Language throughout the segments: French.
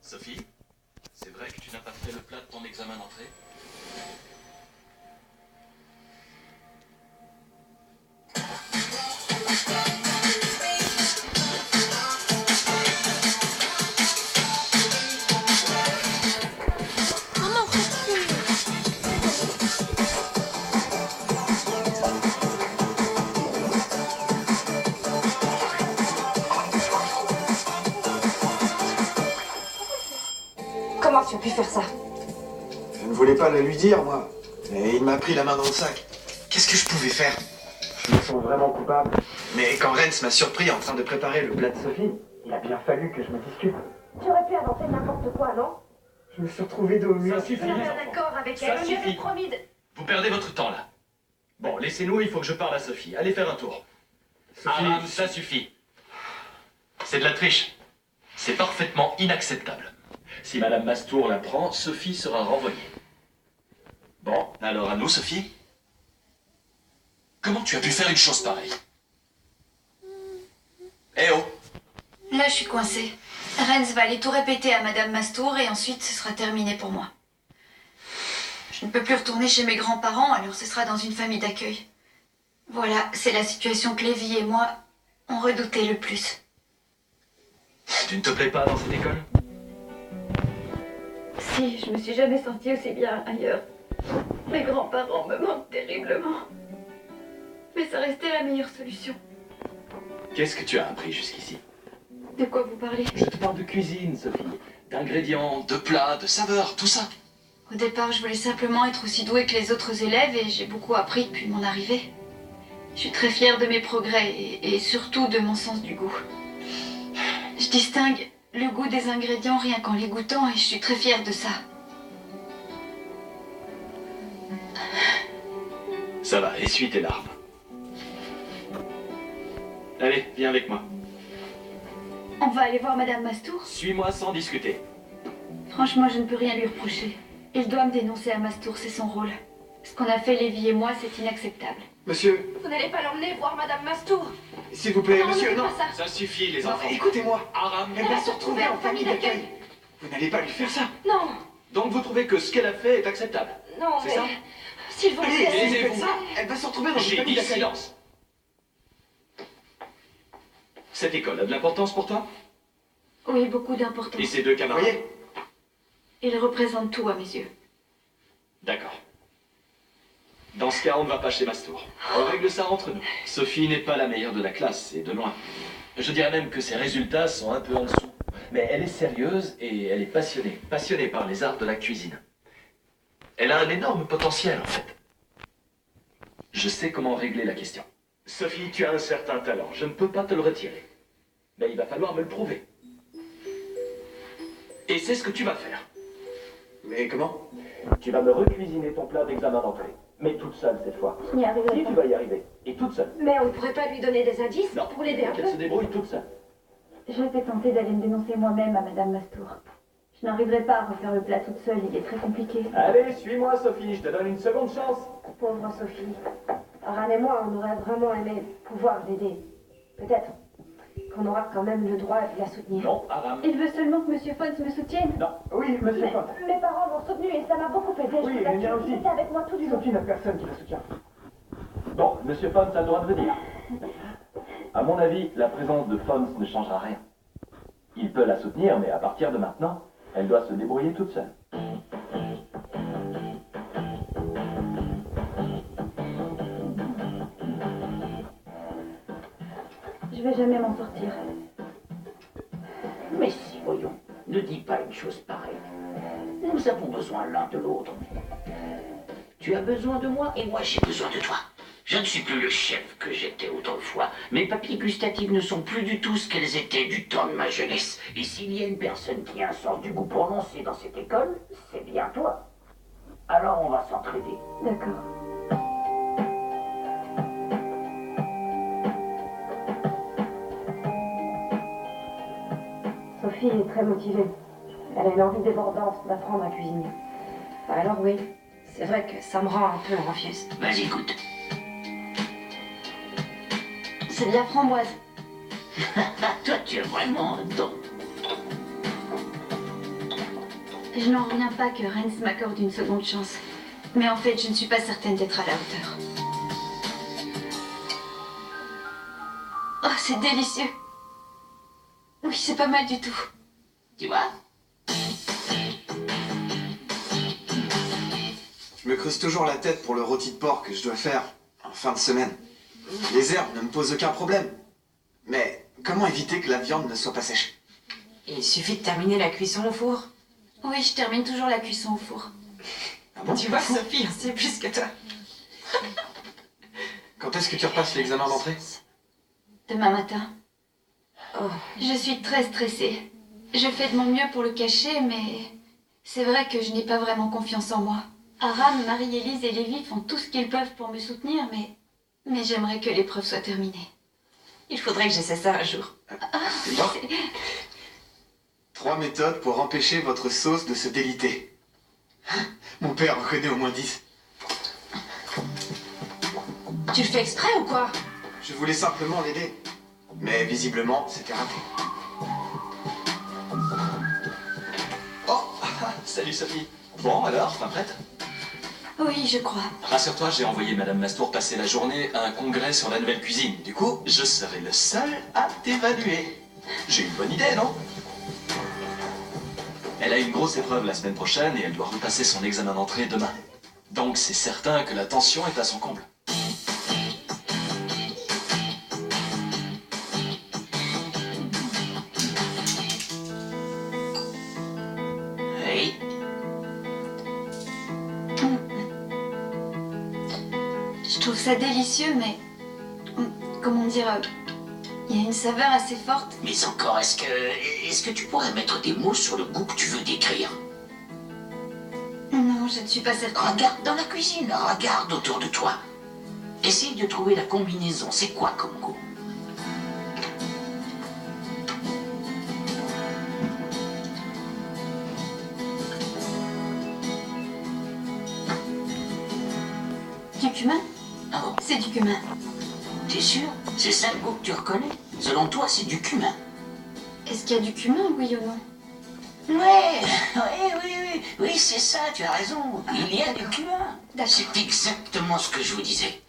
Sophie, c'est vrai que tu n'as pas fait le plat de ton examen d'entrée? Comment tu as pu faire ça? Je ne voulais pas le lui dire, moi. Et il m'a pris la main dans le sac. Qu'est-ce que je pouvais faire? Je me sens vraiment coupable. Mais quand Renz m'a surpris en train de préparer le plat de Sophie, il a bien fallu que je me discute. Tu aurais pu inventer n'importe quoi, non? Je me suis retrouvé dos au mur. Ça suffit, Tu avais les un enfants. accord avec Ça elle, on lui avait suffit. promis de... Vous perdez votre temps, là. Bon, laissez-nous, il faut que je parle à Sophie. Allez faire un tour. Sophie, Aram, ça suffit. C'est de la triche. C'est parfaitement inacceptable. Si Madame Mastour l'apprend, Sophie sera renvoyée. Bon, alors à nous, Sophie. Comment tu as pu faire une chose pareille? Eh oh! Là, je suis coincée. Renz va aller tout répéter à Madame Mastour et ensuite ce sera terminé pour moi. Je ne peux plus retourner chez mes grands-parents, alors ce sera dans une famille d'accueil. Voilà, c'est la situation que Lévi et moi on redoutait le plus. Tu ne te plais pas dans cette école? Si, je me suis jamais sentie aussi bien ailleurs. Mes grands-parents me manquent terriblement. Mais ça restait la meilleure solution. Qu'est-ce que tu as appris jusqu'ici? De quoi vous parlez? Je te parle de cuisine, Sophie. D'ingrédients, de plats, de saveurs, tout ça. Au départ, je voulais simplement être aussi douée que les autres élèves et j'ai beaucoup appris depuis mon arrivée. Je suis très fière de mes progrès et surtout de mon sens du goût. Je distingue le goût des ingrédients rien qu'en les goûtant et je suis très fière de ça. Ça va, essuie tes larmes. Allez, viens avec moi. On va aller voir Madame Mastour? Suis-moi sans discuter. Franchement, je ne peux rien lui reprocher. Il doit me dénoncer à Mastour, c'est son rôle. Ce qu'on a fait Lévi et moi, c'est inacceptable. Monsieur, Vous n'allez pas l'emmener voir Madame Mastour? s'il vous plaît, Non, monsieur, ne fais non. pas ça. Ça suffit, les Non, enfants. écoutez-moi. Aram, Elle va se retrouver en famille d'accueil. Vous n'allez pas lui faire ça. Non, donc vous trouvez que ce qu'elle a fait est acceptable? non, C'est mais... ça? S'il vous Allez, plaît... si vous faites taisez-vous. ça, elle va se retrouver dans une J'ai famille dit d'accueil. silence. Cette école a de l'importance pour toi? Oui, beaucoup Et d'importance. ces deux Vous camarades? voyez? Il représente tout à mes yeux. D'accord. Dans ce cas, on ne va pas chez Mastour. On règle ça entre nous. Sophie n'est pas la meilleure de la classe, et de loin. Je dirais même que ses résultats sont un peu en dessous. Mais elle est sérieuse et elle est passionnée. Passionnée par les arts de la cuisine. Elle a un énorme potentiel, en fait. Je sais comment régler la question. Sophie, tu as un certain talent. Je ne peux pas te le retirer. Mais il va falloir me le prouver. Et c'est ce que tu vas faire. Mais comment? Tu vas me recuisiner ton plat d'examen d'entrée. Mais toute seule cette fois. Je n'y arriverai Si pas. tu vas y arriver. Et toute seule. Mais on ne pourrait pas lui donner des indices Non. pour l'aider un peu? Qu'elle se débrouille toute seule. J'étais tentée d'aller me dénoncer moi-même à Madame Mastour. Je n'arriverai pas à refaire le plat toute seule, il est très compliqué. Allez, suis-moi Sophie, je te donne une seconde chance. Pauvre Sophie. Aram et moi, on aurait vraiment aimé pouvoir l'aider. Peut-être qu'on aura quand même le droit de la soutenir. Non, Aram. Il veut seulement que Monsieur Fons me soutienne. Non. Oui, monsieur Mais Font. mes parents m'ont soutenu et ça m'a beaucoup aidé. Oui, Je vous les miens assure, aussi. ils étaient avec moi tout du long. Sophie n'a personne qui la soutient. Bon, Monsieur Fons a le droit de venir. À mon avis, la présence de Fons ne changera rien. Il peut la soutenir, mais à partir de maintenant, elle doit se débrouiller toute seule. Je vais jamais m'en sortir. Mais si, voyons, ne dis pas une chose pareille. Nous avons besoin l'un de l'autre. Tu as besoin de moi et moi j'ai besoin de toi. Je ne suis plus le chef que j'étais autrefois. Mes papiers gustatifs ne sont plus du tout ce qu'elles étaient du temps de ma jeunesse. Et s'il y a une personne qui a un sens du goût prononcé dans cette école, c'est bien toi. Alors on va s'entraider. D'accord. Sophie est très motivée. Elle a une envie débordante d'apprendre à cuisiner. Alors oui, c'est vrai que ça me rend un peu envieuse. Vas-y, goûte. C'est de la framboise. Ah, toi, tu es vraiment un don. Je n'en reviens pas que Renz m'accorde une seconde chance. Mais en fait, je ne suis pas certaine d'être à la hauteur. Oh, c'est délicieux. Oui, c'est pas mal du tout. Tu vois? Je me creuse toujours la tête pour le rôti de porc que je dois faire en fin de semaine. Les herbes ne me posent aucun problème. Mais comment éviter que la viande ne soit pas sèche? Il suffit de terminer la cuisson au four. Oui, je termine toujours la cuisson au four. Ah bon? Tu vois, Sophie, on sait plus que toi. Quand est-ce que tu repasses l'examen d'entrée? Demain matin. Oh. Je suis très stressée. Je fais de mon mieux pour le cacher, mais c'est vrai que je n'ai pas vraiment confiance en moi. Aram, Marie-Élise et Lévi font tout ce qu'ils peuvent pour me soutenir, mais j'aimerais que l'épreuve soit terminée. Il faudrait que j'essaie ça un jour. C'est bon. 3 méthodes pour empêcher votre sauce de se déliter. Mon père en connaît au moins 10. Tu le fais exprès ou quoi? Je voulais simplement l'aider. Mais visiblement, c'était raté. Oh, salut Sophie. Bon, alors, fin prête? Oui, je crois. Rassure-toi, j'ai envoyé Madame Mastour passer la journée à un congrès sur la nouvelle cuisine. Du coup, je serai le seul à t'évaluer. J'ai une bonne idée, non? Elle a une grosse épreuve la semaine prochaine et elle doit repasser son examen d'entrée demain. Donc c'est certain que la tension est à son comble. Oui. Je trouve ça délicieux, mais... Comment dire... Il y a une saveur assez forte. Mais encore, est-ce que tu pourrais mettre des mots sur le goût que tu veux décrire? Non, je ne suis pas certaine. Regarde dans la cuisine, regarde autour de toi. Essaye de trouver la combinaison. C'est quoi comme goût? Du cumin? Ah bon? C'est du cumin. T'es sûr? C'est ça le goût que tu reconnais? Selon toi, c'est du cumin. Est-ce qu'il y a du cumin, oui ou non? Oui, c'est ça, tu as raison. Il y a du cumin. D'accord. C'est exactement ce que je vous disais.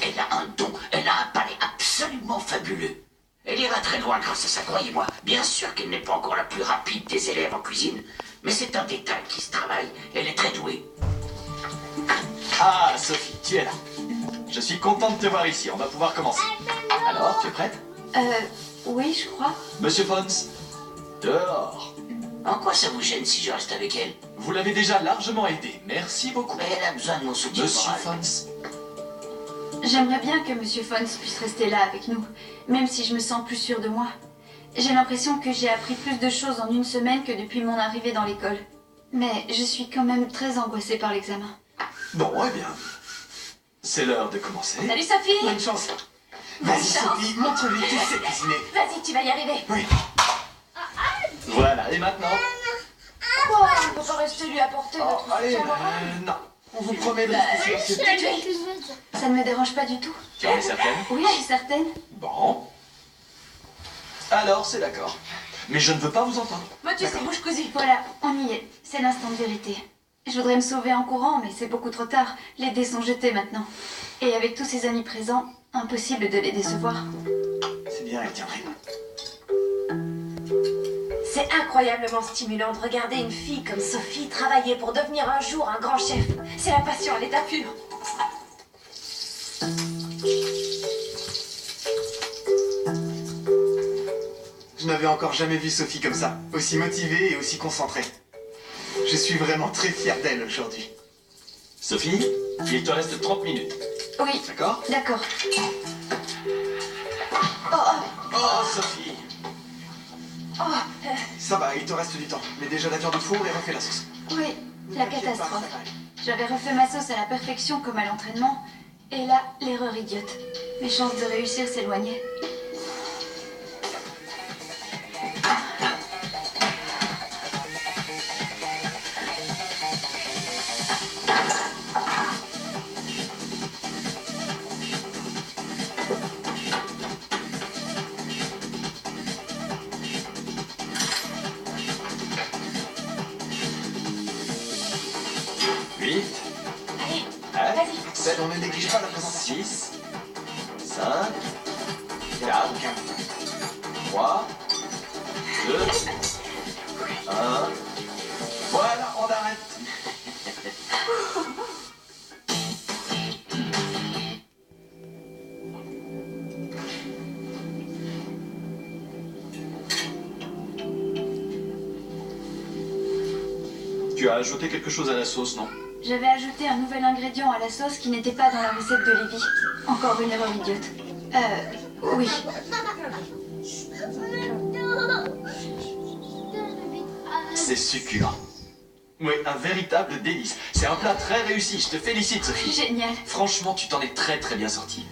Elle a un don, elle a un palais absolument fabuleux. Elle ira très loin grâce à ça, croyez-moi. Bien sûr qu'elle n'est pas encore la plus rapide des élèves en cuisine, mais c'est un détail qui se travaille. Elle est très douée. Ah, Sophie, tu es là. Je suis content de te voir ici, on va pouvoir commencer. Alors, tu es prête? Oui, je crois. Monsieur Fons, dehors. En quoi ça vous gêne si je reste avec elle? Vous l'avez déjà largement aidé, merci beaucoup. Mais elle a besoin de mon soutien Monsieur moral. Fons, J'aimerais bien que Monsieur Fons puisse rester là avec nous, même si je me sens plus sûre de moi. J'ai l'impression que j'ai appris plus de choses en une semaine que depuis mon arrivée dans l'école. Mais je suis quand même très angoissée par l'examen. bon, eh bien, c'est l'heure de commencer. Salut Sophie! Bonne chance. Vas-y Sophie, montre-lui, tu sais cuisiner. Vas-y, tu vas y arriver. Oui. Voilà, et maintenant? Oh, on peut pas rester lui apporter Oh, notre allez, soutien moral. non. On vous promet de rester silencieux. Ça ne me dérange pas du tout. Tu en es certaine? Oui, je suis certaine. Bon. Alors, c'est d'accord. Mais je ne veux pas vous entendre. Moi, tu sais, bouche cousue. Voilà, on y est. C'est l'instant de vérité. Je voudrais me sauver en courant, mais c'est beaucoup trop tard. Les dés sont jetés maintenant. Et avec tous ses amis présents, impossible de les décevoir. C'est bien, elle tiendrait. C'est incroyablement stimulant de regarder une fille comme Sophie travailler pour devenir un jour un grand chef. C'est la passion à l'état pur. Je n'avais encore jamais vu Sophie comme ça, aussi motivée et aussi concentrée. Je suis vraiment très fier d'elle aujourd'hui. Sophie, il te reste 30 minutes. Oui, D'accord? d'accord. Oh, Sophie. Ça va, il te reste du temps. Mets déjà la viande au four et refais la sauce. Oui, la Ne t'inquiète pas, catastrophe. ça va aller. J'avais refait ma sauce à la perfection comme à l'entraînement. Et là, l'erreur idiote. Mes chances de réussir s'éloignaient. 7, on ne néglige pas la présentation. 6, 5, 4, 3, 2, 1. Voilà, on arrête. Tu as ajouté quelque chose à la sauce, non? J'avais ajouté un nouvel ingrédient à la sauce qui n'était pas dans la recette de Lévi. Encore une erreur idiote. Oui. C'est succulent. Oui, un véritable délice. C'est un plat très réussi. Je te félicite, Sophie. Génial. Franchement, tu t'en es très très bien sortie.